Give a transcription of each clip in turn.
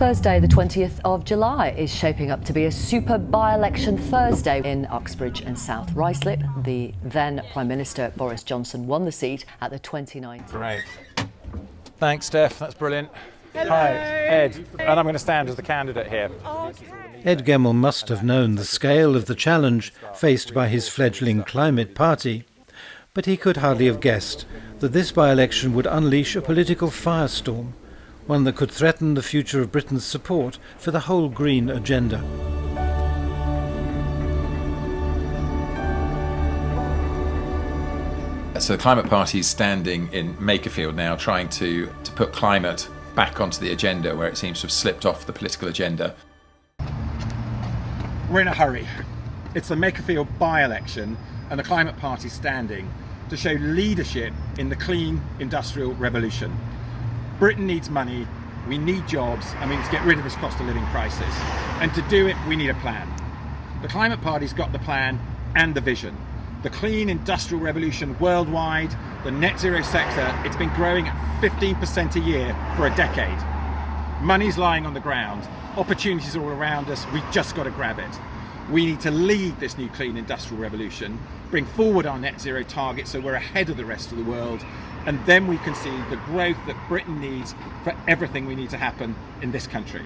Thursday, the 20th of July, is shaping up to be a super by-election Thursday in Uxbridge and South Ruislip. The then Prime Minister Boris Johnson won the seat at the 2019. Great. Thanks, Steph. That's brilliant. Hello. Hi, Ed. And I'm going to stand as the candidate here. Okay. Ed Gemmell must have known the scale of the challenge faced by his fledgling climate party. But he could hardly have guessed that this by-election would unleash a political firestorm, one that could threaten the future of Britain's support for the whole green agenda. So the Climate Party is standing in Makerfield now, trying to put climate back onto the agenda where it seems to have slipped off the political agenda. We're in a hurry. It's the Makerfield by-election and the Climate Party standing to show leadership in the clean industrial revolution. Britain needs money, we need jobs, and we need to get rid of this cost of living crisis. And to do it, we need a plan. The Climate Party's got the plan and the vision. The clean industrial revolution worldwide, the net zero sector, it's been growing at 15% a year for a decade. Money's lying on the ground, opportunities all around us, we've just got to grab it. We need to lead this new clean industrial revolution, bring forward our net zero target so we're ahead of the rest of the world, and then we can see the growth that Britain needs for everything we need to happen in this country.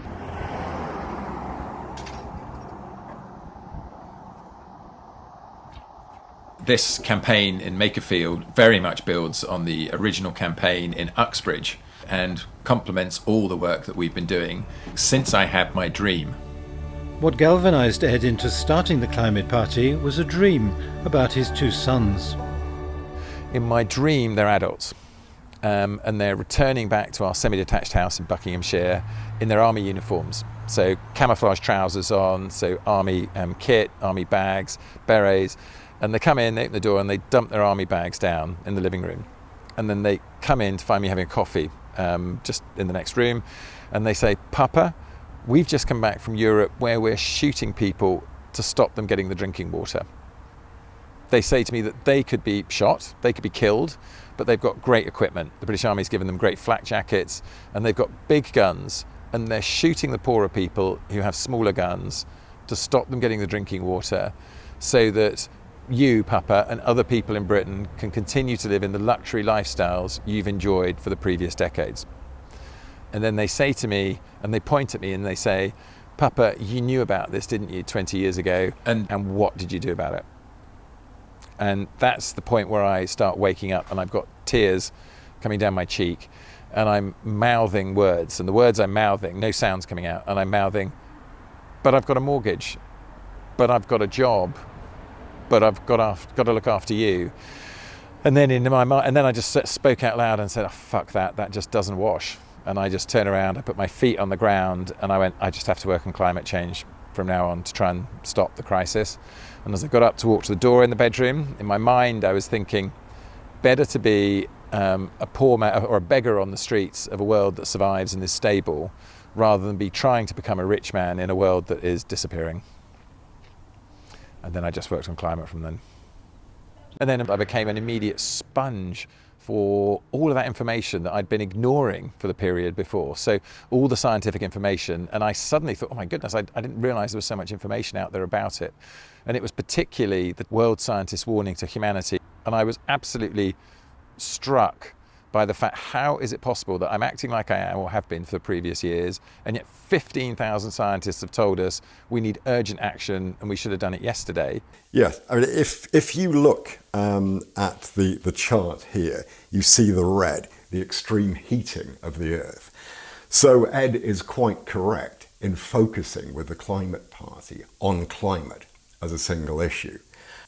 This campaign in Makerfield very much builds on the original campaign in Uxbridge and complements all the work that we've been doing since I had my dream. What galvanised Ed into starting the Climate Party was a dream about his two sons. In my dream, they're adults. And they're returning back to our semi-detached house in Buckinghamshire in their army uniforms. So camouflage trousers on, so army kit, army bags, berets. And they come in, they open the door and they dump their army bags down in the living room. And then they come in to find me having a coffee just in the next room. And they say, "Papa, we've just come back from Europe where we're shooting people to stop them getting the drinking water." They say to me that they could be shot, they could be killed, but they've got great equipment. The British Army's given them great flak jackets and they've got big guns and they're shooting the poorer people who have smaller guns to stop them getting the drinking water so that you, Papa, and other people in Britain can continue to live in the luxury lifestyles you've enjoyed for the previous decades. And then they say to me, and they point at me and they say, "Papa, you knew about this, didn't you, 20 years ago? And what did you do about it?" And that's the point where I start waking up and I've got tears coming down my cheek and I'm mouthing words. And the words I'm mouthing, no sound's coming out, and I'm mouthing, "But I've got a mortgage, but I've got a job, but I've got to look after you." And then in my mind, and then I just spoke out loud and said, "Oh, fuck that just doesn't wash." And I just turned around, I put my feet on the ground and I went, "I just have to work on climate change from now on to try and stop the crisis." And as I got up to walk to the door in the bedroom, in my mind I was thinking, better to be a poor man or a beggar on the streets of a world that survives and is stable, rather than be trying to become a rich man in a world that is disappearing. And then I just worked on climate from then. And then I became an immediate sponge for all of that information that I'd been ignoring for the period before. So all the scientific information, and I suddenly thought, oh my goodness, I didn't realise there was so much information out there about it. And it was particularly the world scientists' warning to humanity. And I was absolutely struck by the fact, how is it possible that I'm acting like I am or have been for the previous years, and yet 15,000 scientists have told us we need urgent action and we should have done it yesterday. Yes, I mean, if you look at the chart here, you see the red, the extreme heating of the Earth. So Ed is quite correct in focusing with the Climate Party on climate as a single issue.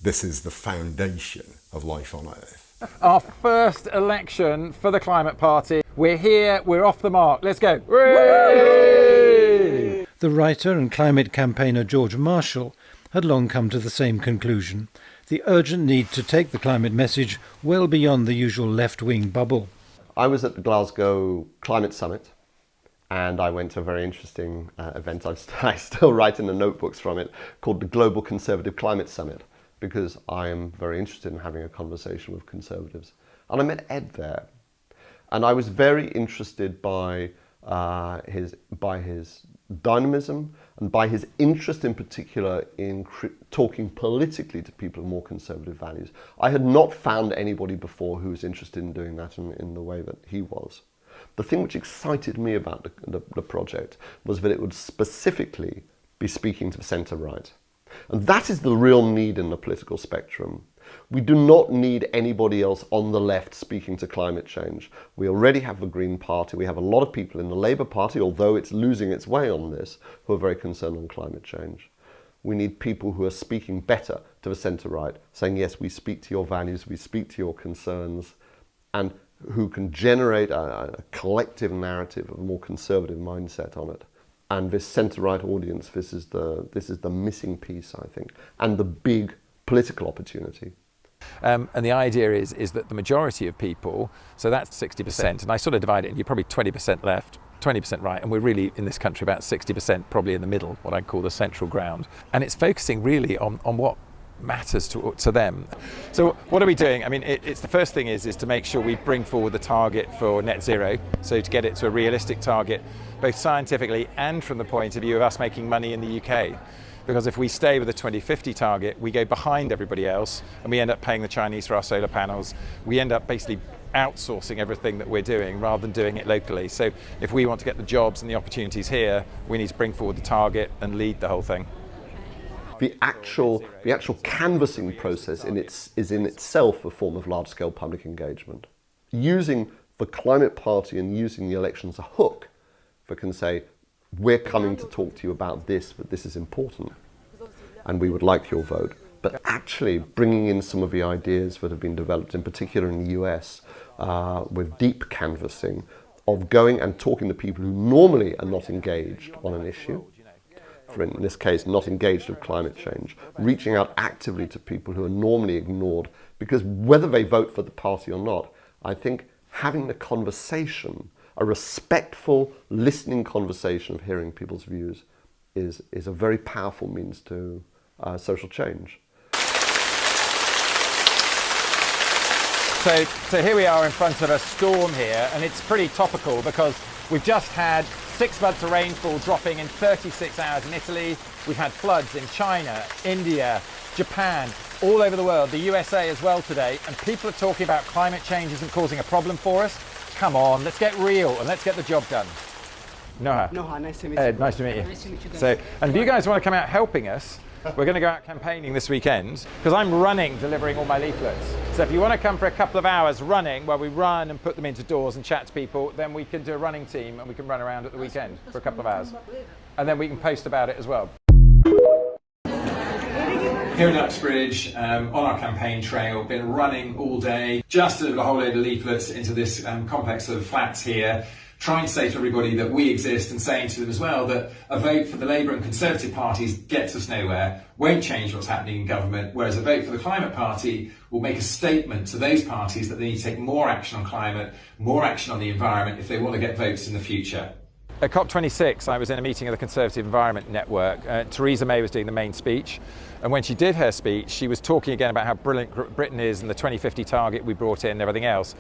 This is the foundation of life on Earth. Our first election for the Climate Party. We're here, we're off the mark. Let's go. Hooray! The writer and climate campaigner George Marshall had long come to the same conclusion: the urgent need to take the climate message well beyond the usual left-wing bubble. I was at the Glasgow Climate Summit and I went to a very interesting event. I still write in the notebooks from it, called the Global Conservative Climate Summit, because I am very interested in having a conversation with conservatives. And I met Ed there. And I was very interested by by his dynamism and by his interest in particular in talking politically to people of more conservative values. I had not found anybody before who was interested in doing that in the way that he was. The thing which excited me about the project was that it would specifically be speaking to the centre-right. And that is the real need in the political spectrum. We do not need anybody else on the left speaking to climate change. We already have the Green Party. We have a lot of people in the Labour Party, although it's losing its way on this, who are very concerned on climate change. We need people who are speaking better to the centre-right, saying, yes, we speak to your values, we speak to your concerns, and who can generate a collective narrative of a more conservative mindset on it. And this centre-right audience, this is the missing piece, I think, and the big political opportunity. And the idea is that the majority of people, so that's 60%, and I sort of divide it, you're probably 20% left, 20% right, and we're really in this country about 60% probably in the middle, what I call the central ground. And it's focusing really on what matters to them. So what are we doing? I mean, it's the first thing is to make sure we bring forward the target for net zero, so to get it to a realistic target, both scientifically and from the point of view of us making money in the UK. Because if we stay with the 2050 target, we go behind everybody else and we end up paying the Chinese for our solar panels. We end up basically outsourcing everything that we're doing rather than doing it locally. So if we want to get the jobs and the opportunities here, we need to bring forward the target and lead the whole thing. The actual canvassing process is in itself a form of large-scale public engagement. Using the climate party and using the election as a hook that can say, we're coming to talk to you about this, but this is important, and we would like your vote. But actually bringing in some of the ideas that have been developed, in particular in the US, with deep canvassing, of going and talking to people who normally are not engaged on an issue, for in this case, not engaged with climate change, reaching out actively to people who are normally ignored, because whether they vote for the party or not, I think having the conversation, a respectful, listening conversation of hearing people's views is a very powerful means to social change. So here we are in front of a storm here, and it's pretty topical because we've just had 6 months of rainfall dropping in 36 hours in Italy. We've had floods in China, India, Japan, all over the world, the USA as well today, and people are talking about climate change isn't causing a problem for us. Come on, let's get real and let's get the job done. Noha. Noha, nice to meet you. Ed, nice to meet you. Nice to meet you guys. So, and if you guys want to come out helping us, we're going to go out campaigning this weekend because I'm running, delivering all my leaflets. So if you want to come for a couple of hours running, where we run and put them into doors and chat to people, then we can do a running team and we can run around at the weekend for a couple of hours. And then we can post about it as well. Here in Uxbridge, on our campaign trail, been running all day, just delivered a whole load of leaflets into this complex of flats here, trying to say to everybody that we exist and saying to them as well that a vote for the Labour and Conservative parties gets us nowhere, won't change what's happening in government, whereas a vote for the Climate Party will make a statement to those parties that they need to take more action on climate, more action on the environment if they want to get votes in the future. At COP26, I was in a meeting of the Conservative Environment Network. Theresa May was doing the main speech. And when she did her speech, she was talking again about how brilliant Britain is and the 2050 target we brought in and everything else.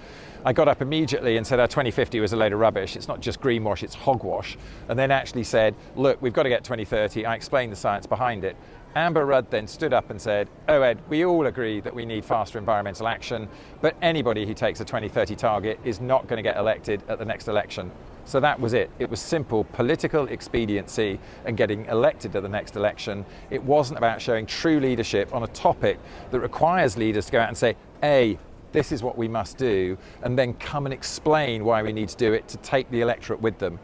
I got up immediately and said our 2050 was a load of rubbish. It's not just greenwash, it's hogwash. And then actually said, look, we've got to get 2030. I explained the science behind it. Amber Rudd then stood up and said, oh Ed, we all agree that we need faster environmental action, but anybody who takes a 2030 target is not going to get elected at the next election. So that was it. It was simple political expediency and getting elected at the next election. It wasn't about showing true leadership on a topic that requires leaders to go out and say, A, this is what we must do, and then come and explain why we need to do it to take the electorate with them.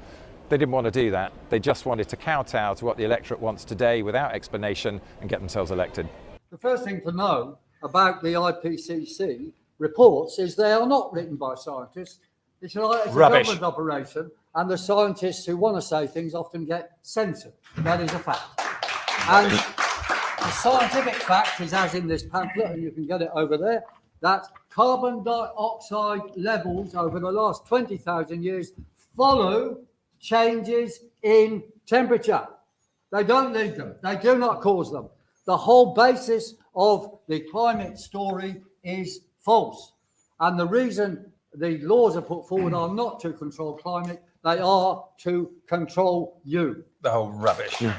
They didn't want to do that. They just wanted to kowtow to what the electorate wants today without explanation and get themselves elected. The first thing to know about the IPCC reports is they are not written by scientists. It's a government operation, and the scientists who want to say things often get censored. That is a fact. And the scientific fact is, as in this pamphlet, and you can get it over there, that carbon dioxide levels over the last 20,000 years follow changes in temperature. They don't lead them. They do not cause them. The whole basis of the climate story is false. And the reason the laws are put forward are not to control climate, They are to control you. The whole rubbish. You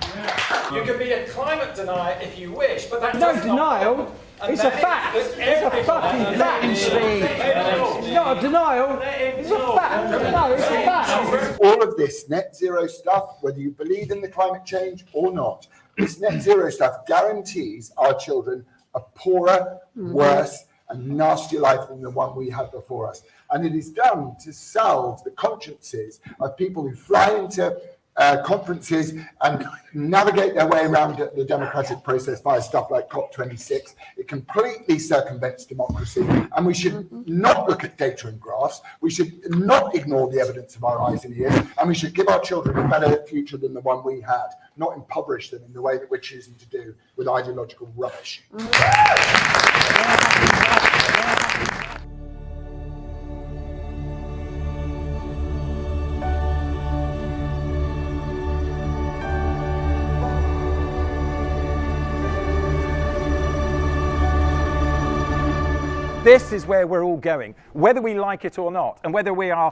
can be a climate denier if you wish, but that's No denial. It's a fact. It's a fucking fact. It's not a denial. It's a fact. No, it's a fact. All of this net zero stuff, whether you believe in the climate change or not, this net zero stuff guarantees our children a poorer, worse, and nastier life than the one we had before us. And it is done to salve the consciences of people who fly into conferences and navigate their way around the democratic process via stuff like COP26. It completely circumvents democracy, and we should not look at data and graphs. We should not ignore the evidence of our eyes and ears, and we should give our children a better future than the one we had, not impoverish them in the way that we're choosing to do with ideological rubbish. This is where we're all going, whether we like it or not, and whether we are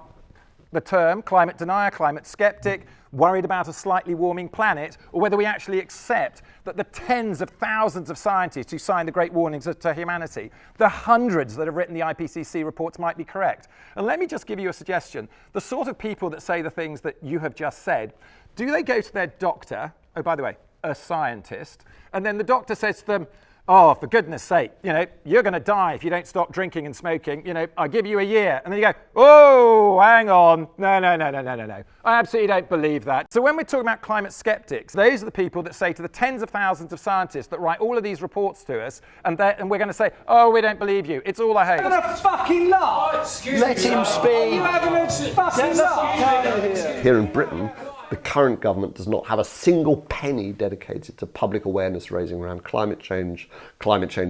the term climate denier, climate skeptic, worried about a slightly warming planet, or whether we actually accept that the tens of thousands of scientists who signed the Great Warnings to Humanity, the hundreds that have written the IPCC reports might be correct. And let me just give you a suggestion. The sort of people that say the things that you have just said, do they go to their doctor, oh, by the way, a scientist, and then the doctor says to them, oh, for goodness sake, you're going to die if you don't stop drinking and smoking. I give you a year. And then you go, oh, hang on. No. I absolutely don't believe that. So when we're talking about climate skeptics, those are the people that say to the tens of thousands of scientists that write all of these reports to us, and we're going to say, oh, we don't believe you. It's all a hoax. You're having a fucking laugh. Let him speak. You're having a fucking laugh. Here in Britain, the current government does not have a single penny dedicated to public awareness raising around climate change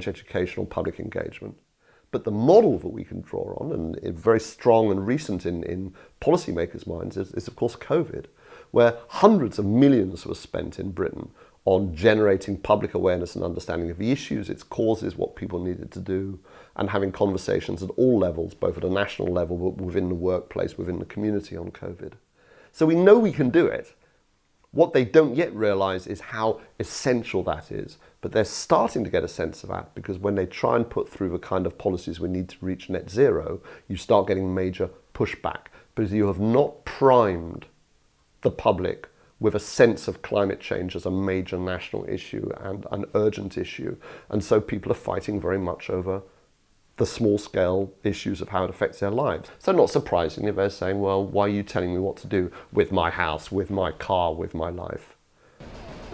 educational public engagement. But the model that we can draw on, and very strong and recent in policymakers' minds, is of course COVID, where hundreds of millions were spent in Britain on generating public awareness and understanding of the issues, its causes, what people needed to do, and having conversations at all levels, both at a national level, but within the workplace, within the community on COVID. So we know we can do it. What they don't yet realise is how essential that is. But they're starting to get a sense of that, because when they try and put through the kind of policies we need to reach net zero, you start getting major pushback, because you have not primed the public with a sense of climate change as a major national issue and an urgent issue. And so people are fighting very much over the small-scale issues of how it affects their lives. So not surprisingly, they're saying, well, why are you telling me what to do with my house, with my car, with my life?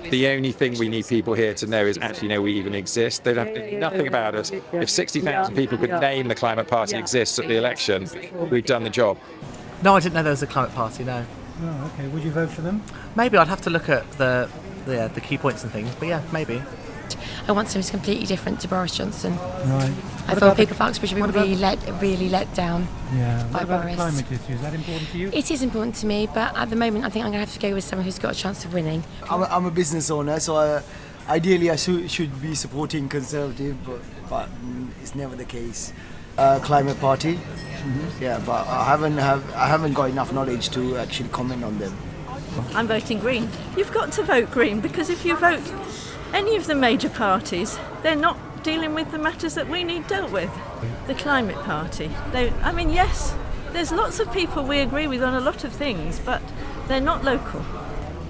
The only thing we need people here to know is actually know we even exist. They don't have to know nothing about us. If 60,000 people could name the climate party exists at the election, we've done the job. No, I didn't know there was a climate party, no. Oh, okay. Would you vote for them? Maybe I'd have to look at the key points and things, but yeah, maybe. I want something completely different to Boris Johnson. Right. I thought people of Uxbridge would be really let down by Boris. Climate issues? Is that important to you? It is important to me, but at the moment I think I'm going to have to go with someone who's got a chance of winning. I'm a business owner, so ideally I should be supporting Conservative, but it's never the case. Climate Party, yeah, but I haven't got enough knowledge to actually comment on them. I'm voting Green. You've got to vote Green, because if you vote any of the major parties, they're not dealing with the matters that we need dealt with. The Climate Party, yes, there's lots of people we agree with on a lot of things, but they're not local.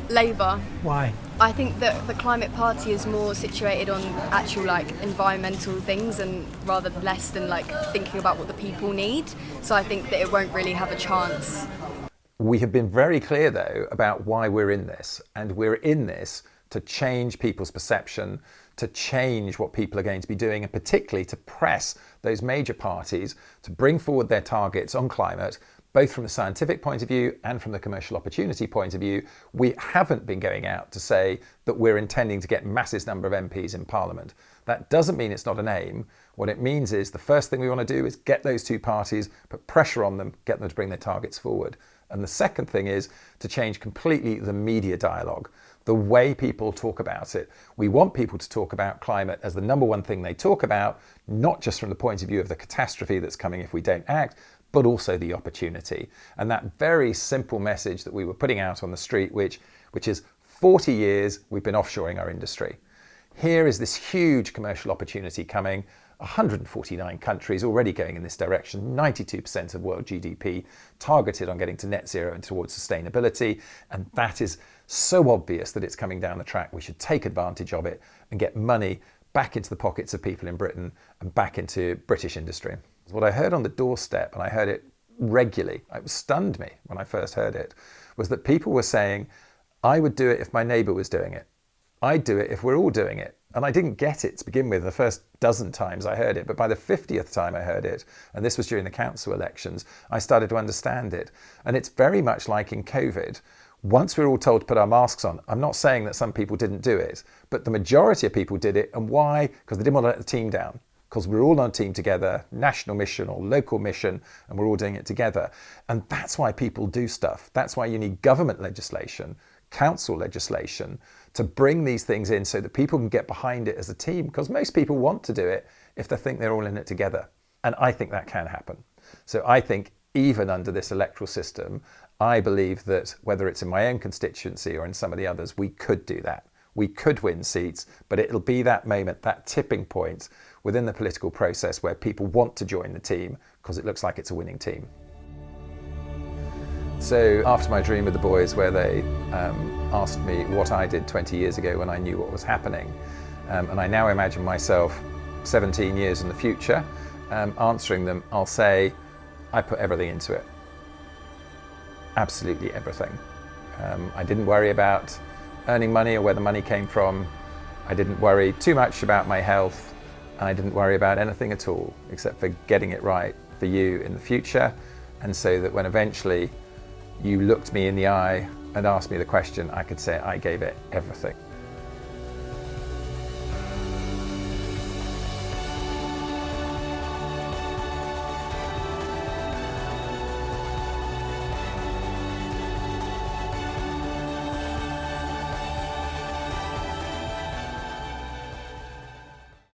Labour. Why? I think that the Climate Party is more situated on actual environmental things, and rather less than thinking about what the people need. So I think that it won't really have a chance. We have been very clear, though, about why we're in this, and we're in this to change people's perception, to change what people are going to be doing, and particularly to press those major parties to bring forward their targets on climate, both from the scientific point of view and from the commercial opportunity point of view. We haven't been going out to say that we're intending to get massive number of MPs in Parliament. That doesn't mean it's not an aim. What it means is the first thing we want to do is get those two parties, put pressure on them, get them to bring their targets forward. And the second thing is to change completely the media dialogue, the way people talk about it. We want people to talk about climate as the number one thing they talk about, not just from the point of view of the catastrophe that's coming if we don't act, but also the opportunity. And that very simple message that we were putting out on the street, which is 40 years we've been offshoring our industry. Here is this huge commercial opportunity coming, 149 countries already going in this direction, 92% of world GDP targeted on getting to net zero and towards sustainability. And that is so obvious that it's coming down the track. We should take advantage of it and get money back into the pockets of people in Britain and back into British industry. What I heard on the doorstep, and I heard it regularly, it stunned me when I first heard it, was that people were saying, I would do it if my neighbour was doing it. I'd do it if we're all doing it. And I didn't get it to begin with the first dozen times I heard it, but by the 50th time I heard it, and this was during the council elections, I started to understand it. And it's very much like in COVID. Once we were all told to put our masks on, I'm not saying that some people didn't do it, but the majority of people did it. And why? Because they didn't want to let the team down. Because we're all on a team together, national mission or local mission, and we're all doing it together. And that's why people do stuff. That's why you need government legislation, council legislation, to bring these things in so that people can get behind it as a team, because most people want to do it if they think they're all in it together. And I think that can happen. So I think even under this electoral system, I believe that whether it's in my own constituency or in some of the others, we could do that. We could win seats, but it'll be that moment, that tipping point within the political process where people want to join the team because it looks like it's a winning team. So after my dream with the boys, where they asked me what I did 20 years ago when I knew what was happening, and I now imagine myself 17 years in the future, answering them, I'll say, I put everything into it. Absolutely everything. I didn't worry about earning money or where the money came from. I didn't worry too much about my health. I didn't worry about anything at all, except for getting it right for you in the future. And so that when eventually you looked me in the eye and asked me the question, I could say I gave it everything.